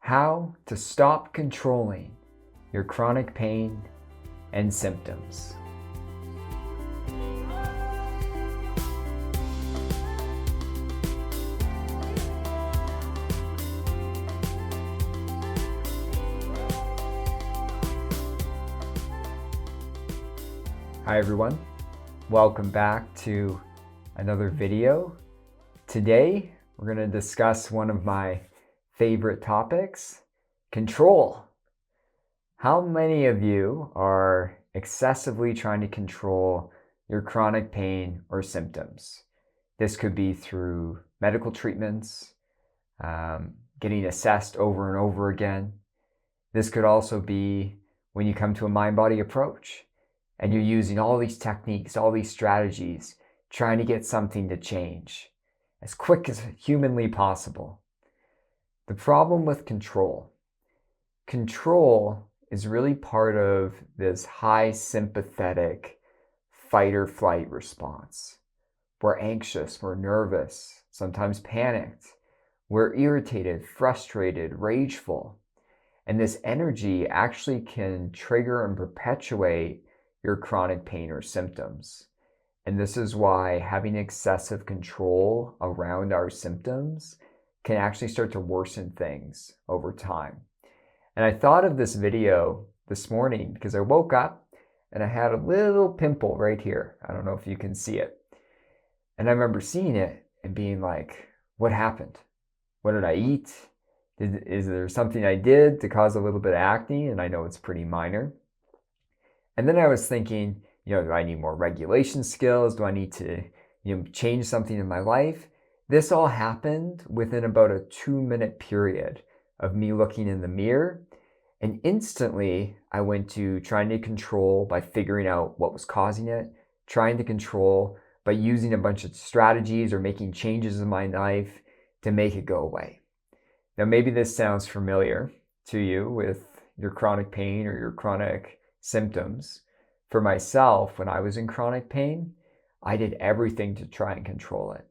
How to stop controlling your chronic pain and symptoms. Hi everyone, welcome back to another video. Today we're going to discuss one of my favorite topics, control. How many of you are excessively trying to control your chronic pain or symptoms? This could be through medical treatments, getting assessed over and over again. This could also be when you come to a mind-body approach and you're using all these techniques, all these strategies, trying to get something to change as quick as humanly possible. The problem with control is really part of this high sympathetic fight or flight response. We're anxious, we're nervous, sometimes panicked. We're irritated, frustrated, rageful. And this energy actually can trigger and perpetuate your chronic pain or symptoms. And this is why having excessive control around our symptoms can actually start to worsen things over time. And I thought of this video this morning because I woke up and I had a little pimple right here. I don't know if you can see it. And I remember seeing it and being like, what happened? What did I eat? Is there something I did to cause a little bit of acne? And I know it's pretty minor. And then I was thinking, do I need more regulation skills? Do I need to, change something in my life? This all happened within about a 2-minute period of me looking in the mirror. And instantly I went to trying to control by figuring out what was causing it, trying to control by using a bunch of strategies or making changes in my life to make it go away. Now, maybe this sounds familiar to you with your chronic pain or your chronic symptoms. For myself, when I was in chronic pain, I did everything to try and control it.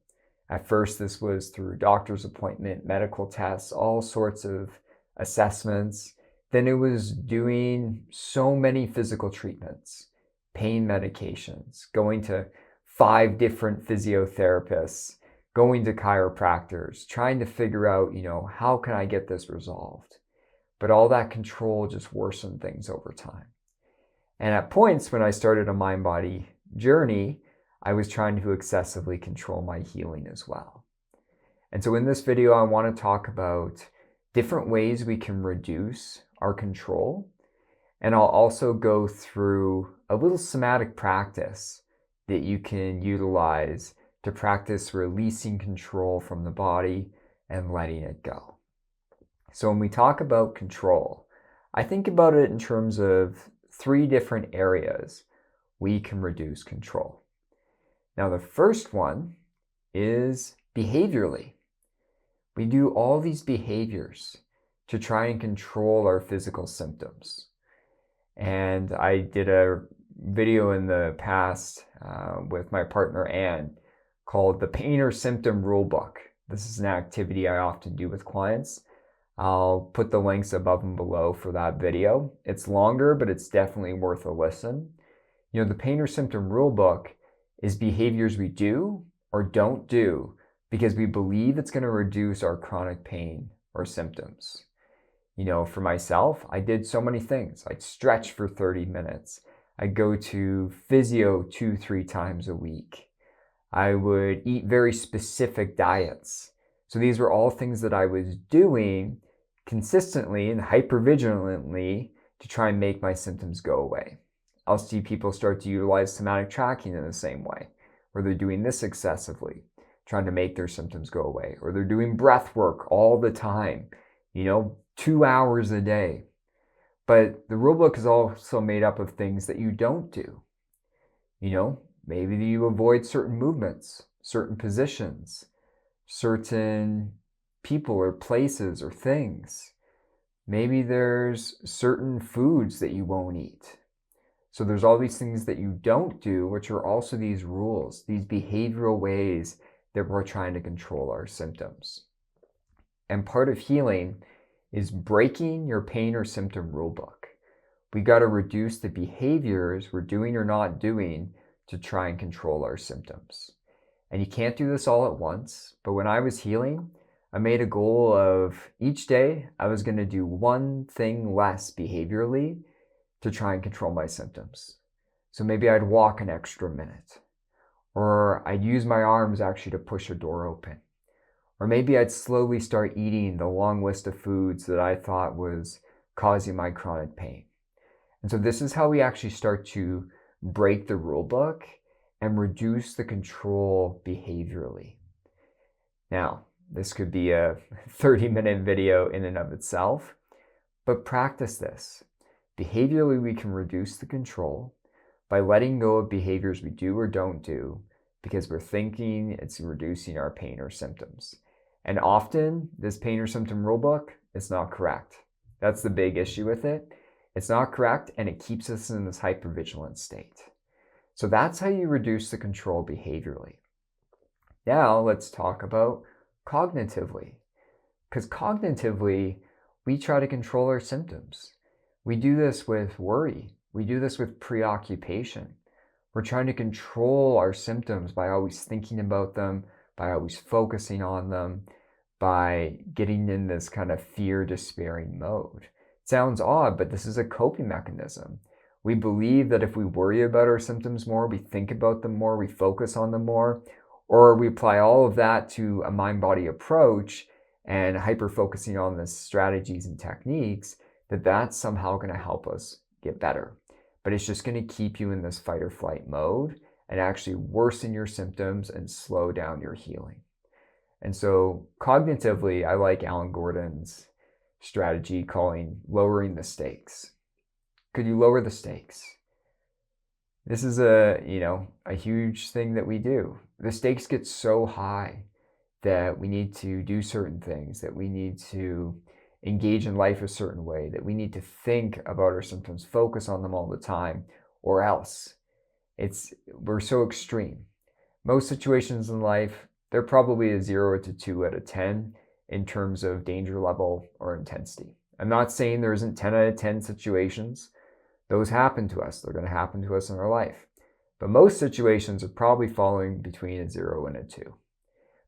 At first, this was through doctor's appointment, medical tests, all sorts of assessments. Then it was doing so many physical treatments, pain medications, going to 5 different physiotherapists, going to chiropractors, trying to figure out, how can I get this resolved? But all that control just worsened things over time. And at points when I started a mind-body journey, I was trying to excessively control my healing as well. And so in this video, I want to talk about different ways we can reduce our control. And I'll also go through a little somatic practice that you can utilize to practice releasing control from the body and letting it go. So when we talk about control, I think about it in terms of 3 different areas we can reduce control. Now, the first one is behaviorally. We do all these behaviors to try and control our physical symptoms. And I did a video in the past with my partner Anne called the Pain or Symptom Rulebook. This is an activity I often do with clients. I'll put the links above and below for that video. It's longer, but it's definitely worth a listen. The Pain or Symptom Rulebook is behaviors we do or don't do because we believe it's going to reduce our chronic pain or symptoms. For myself, I did so many things. I'd stretch for 30 minutes. I'd go to physio 2-3 times a week. I would eat very specific diets. So these were all things that I was doing consistently and hypervigilantly to try and make my symptoms go away. I'll see people start to utilize somatic tracking in the same way, where they're doing this excessively, trying to make their symptoms go away, or they're doing breath work all the time, 2 hours a day. But the rulebook is also made up of things that you don't do. Maybe you avoid certain movements, certain positions, certain people or places or things. Maybe there's certain foods that you won't eat. So there's all these things that you don't do, which are also these rules, these behavioral ways that we're trying to control our symptoms. And part of healing is breaking your pain or symptom rulebook. We got to reduce the behaviors we're doing or not doing to try and control our symptoms. And you can't do this all at once, but when I was healing, I made a goal of each day I was going to do one thing less behaviorally to try and control my symptoms. So maybe I'd walk an extra minute, or I'd use my arms actually to push a door open. Or maybe I'd slowly start eating the long list of foods that I thought was causing my chronic pain. And so this is how we actually start to break the rule book and reduce the control behaviorally. Now, this could be a 30-minute video in and of itself, but practice this. Behaviorally, we can reduce the control by letting go of behaviors we do or don't do because we're thinking it's reducing our pain or symptoms. And often, this pain or symptom rulebook is not correct. That's the big issue with it. It's not correct, and it keeps us in this hypervigilant state. So that's how you reduce the control behaviorally. Now let's talk about cognitively. Because cognitively, we try to control our symptoms. We do this with worry. We do this with preoccupation. We're trying to control our symptoms by always thinking about them, by always focusing on them, by getting in this kind of fear, despairing mode. It sounds odd, but this is a coping mechanism. We believe that if we worry about our symptoms more, we think about them more, we focus on them more, or we apply all of that to a mind-body approach and hyper-focusing on the strategies and techniques, that's somehow going to help us get better. But it's just going to keep you in this fight or flight mode and actually worsen your symptoms and slow down your healing. And so cognitively, I like Alan Gordon's strategy calling lowering the stakes. Could you lower the stakes? This is a huge thing that we do. The stakes get so high that we need to do certain things, that we need to engage in life a certain way, that we need to think about our symptoms, focus on them all the time, or else. We're so extreme. Most situations in life, they're probably a 0 to 2 out of 10 in terms of danger level or intensity. I'm not saying there isn't 10 out of 10 situations. Those happen to us. They're going to happen to us in our life. But most situations are probably falling between a 0 and a 2.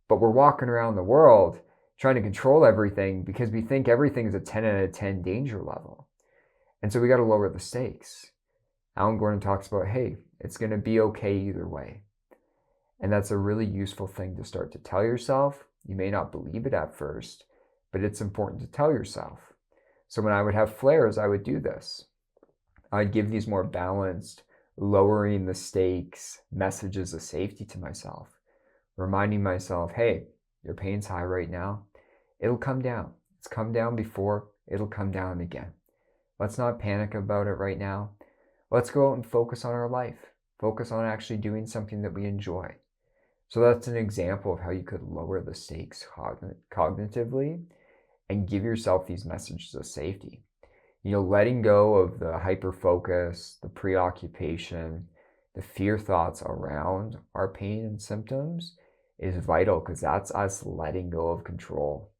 But we're walking around the world trying to control everything because we think everything is a 10 out of 10 danger level. And so we got to lower the stakes. Alan Gordon talks about, hey, it's going to be okay either way. And that's a really useful thing to start to tell yourself. You may not believe it at first, but it's important to tell yourself. So when I would have flares, I would do this. I'd give these more balanced, lowering the stakes messages of safety to myself, reminding myself, hey, your pain's high right now. It'll come down. It's come down before. It'll come down again. Let's not panic about it right now. Let's go out and focus on our life. Focus on actually doing something that we enjoy. So that's an example of how you could lower the stakes cognitively and give yourself these messages of safety. Letting go of the hyper-focus, the preoccupation, the fear thoughts around our pain and symptoms is vital because that's us letting go of control.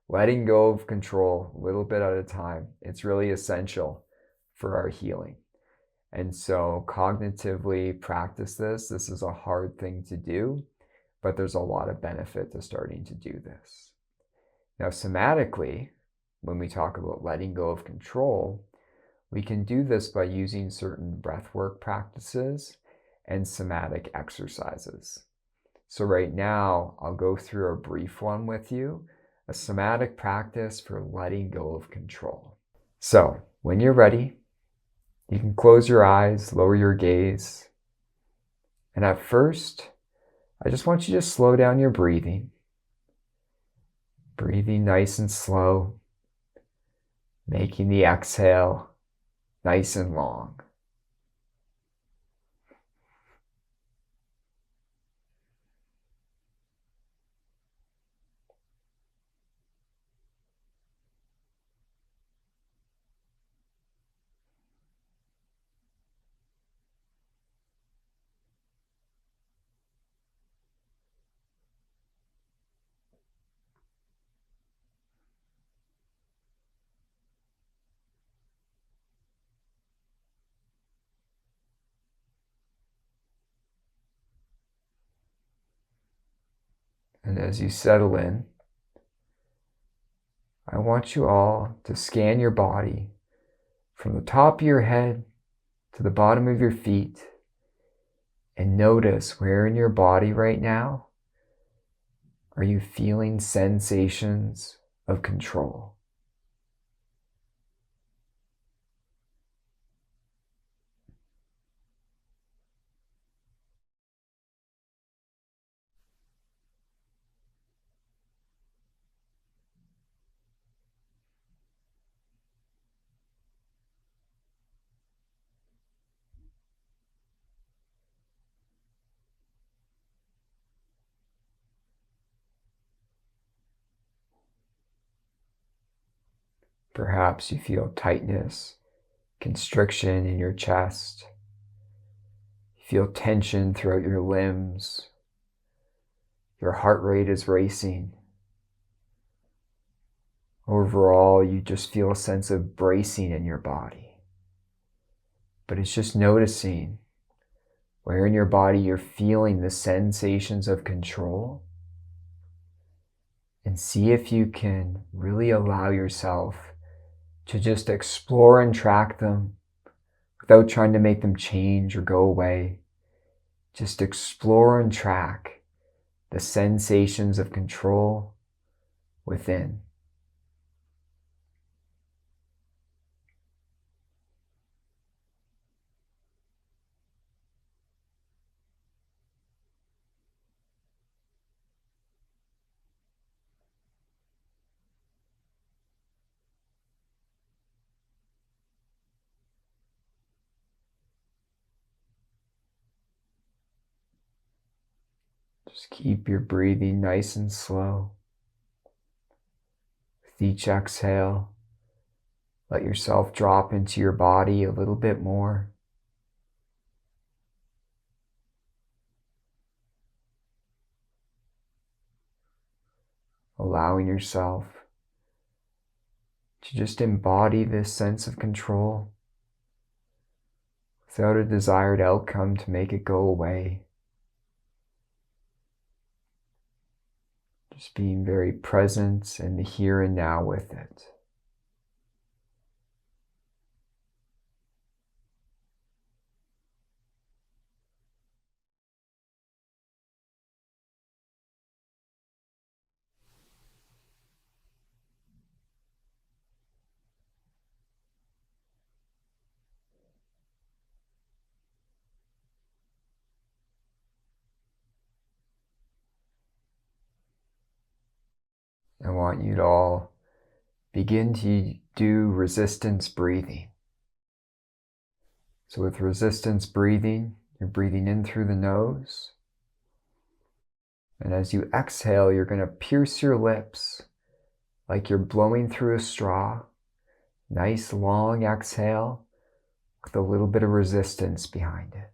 Letting go of control a little bit at a time. It's really essential for our healing. And so cognitively practice this. This is a hard thing to do, but there's a lot of benefit to starting to do this. Now, somatically, when we talk about letting go of control, we can do this by using certain breathwork practices and somatic exercises. So right now, I'll go through a brief one with you, a somatic practice for letting go of control. So when you're ready, you can close your eyes, lower your gaze. And at first, I just want you to slow down your breathing. Breathing nice and slow, making the exhale nice and long. And as you settle in, I want you all to scan your body from the top of your head to the bottom of your feet and notice where in your body right now are you feeling sensations of control. Perhaps you feel tightness, constriction in your chest. You feel tension throughout your limbs. Your heart rate is racing. Overall, you just feel a sense of bracing in your body. But it's just noticing where in your body you're feeling the sensations of control, and see if you can really allow yourself to just explore and track them without trying to make them change or go away. Just explore and track the sensations of control within. Just keep your breathing nice and slow. With each exhale, let yourself drop into your body a little bit more. Allowing yourself to just embody this sense of control without a desired outcome to make it go away. Just being very present in the here and now with it. I want you to all begin to do resistance breathing. So with resistance breathing, you're breathing in through the nose. And as you exhale, you're going to pierce your lips like you're blowing through a straw. Nice long exhale with a little bit of resistance behind it.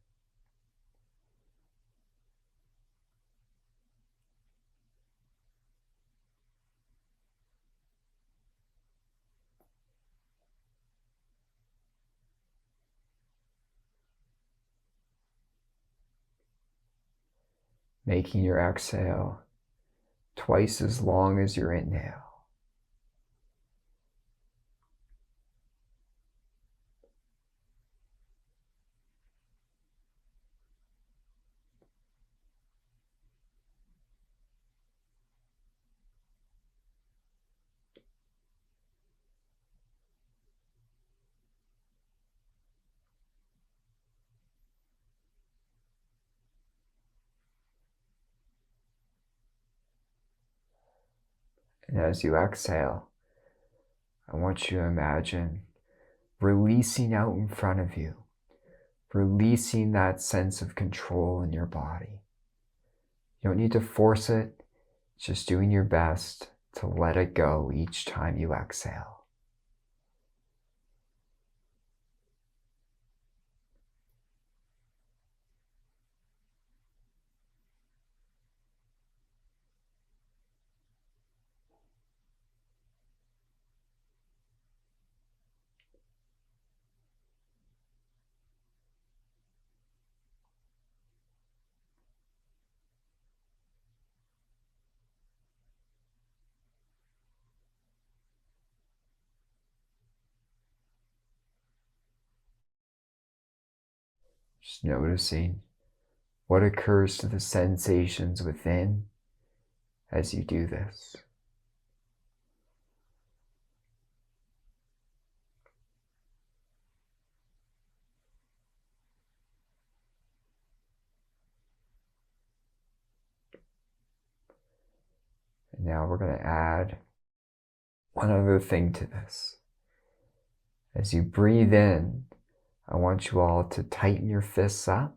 Making your exhale twice as long as your inhale. And as you exhale, I want you to imagine releasing out in front of you, releasing that sense of control in your body. You don't need to force it, just doing your best to let it go each time you exhale. Just noticing what occurs to the sensations within as you do this. And now we're going to add one other thing to this. As you breathe in, I want you all to tighten your fists up,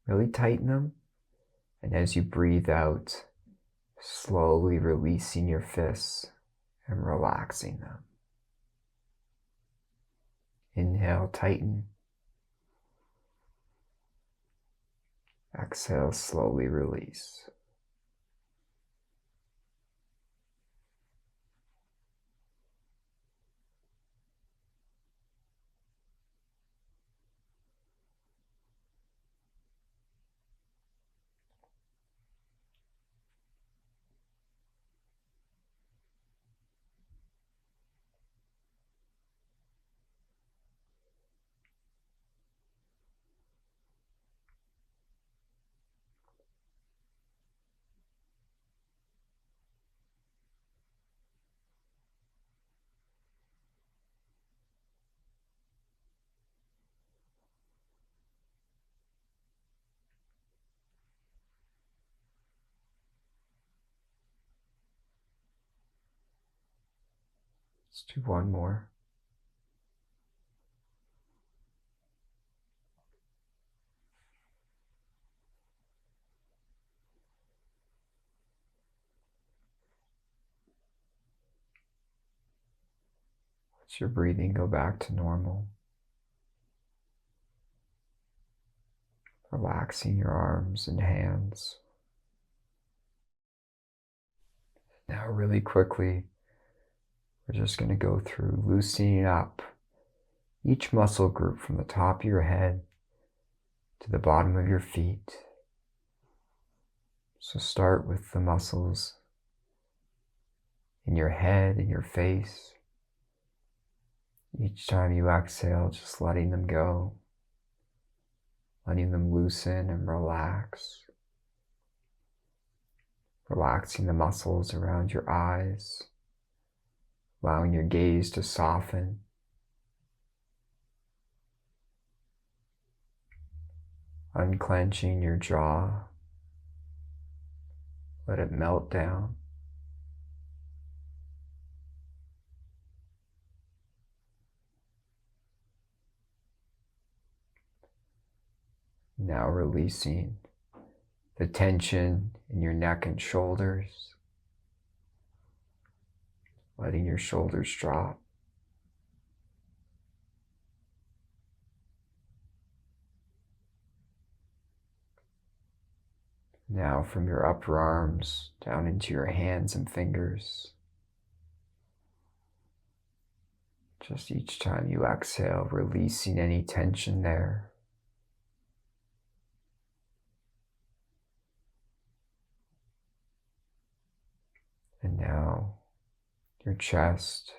really tighten them. And as you breathe out, slowly releasing your fists and relaxing them. Inhale, tighten. Exhale, slowly release. Let's do one more. Let your breathing go back to normal. Relaxing your arms and hands. Now really quickly, we're just going to go through loosening up each muscle group from the top of your head to the bottom of your feet. So start with the muscles in your head and your face. Each time you exhale, just letting them go, letting them loosen and relax. Relaxing the muscles around your eyes, allowing your gaze to soften. Unclenching your jaw, let it melt down. Now releasing the tension in your neck and shoulders, letting your shoulders drop. Now from your upper arms down into your hands and fingers. Just each time you exhale, releasing any tension there. And now your chest,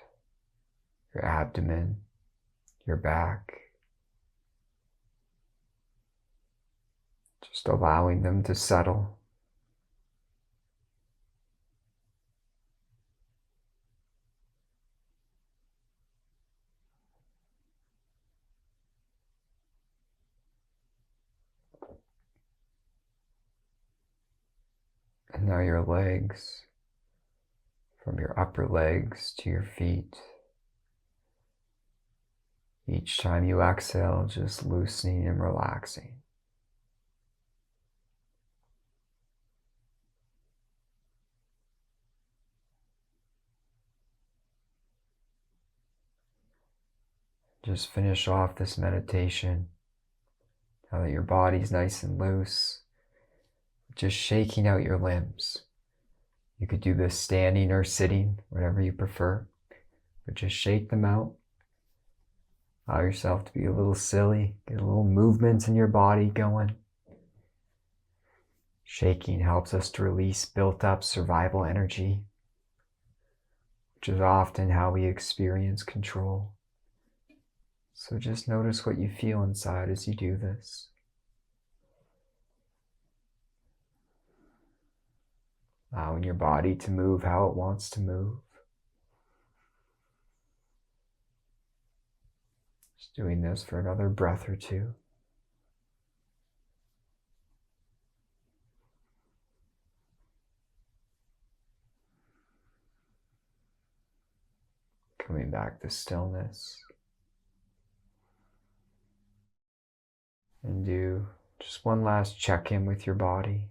your abdomen, your back. Just allowing them to settle. And now your legs, from your upper legs to your feet. Each time you exhale, just loosening and relaxing. Just finish off this meditation, now that your body's nice and loose, just shaking out your limbs. You could do this standing or sitting, whatever you prefer, but just shake them out. Allow yourself to be a little silly, get a little movement in your body going. Shaking helps us to release built up survival energy, which is often how we experience control. So just notice what you feel inside as you do this. Allowing your body to move how it wants to move. Just doing this for another breath or two. Coming back to stillness. And do just one last check-in with your body.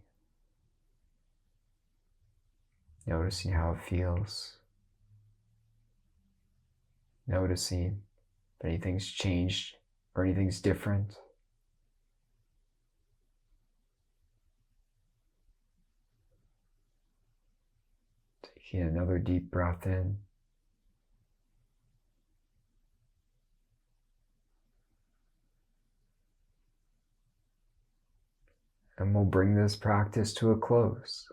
Noticing how it feels. Noticing if anything's changed or anything's different. Taking another deep breath in. And we'll bring this practice to a close.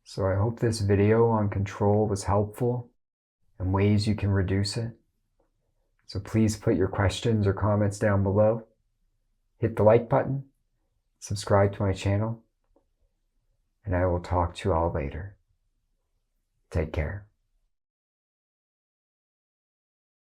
So I hope this video on control was helpful and ways you can reduce it. So please put your questions or comments down below. Hit the like button, subscribe to my channel, and I will talk to you all later. Take care.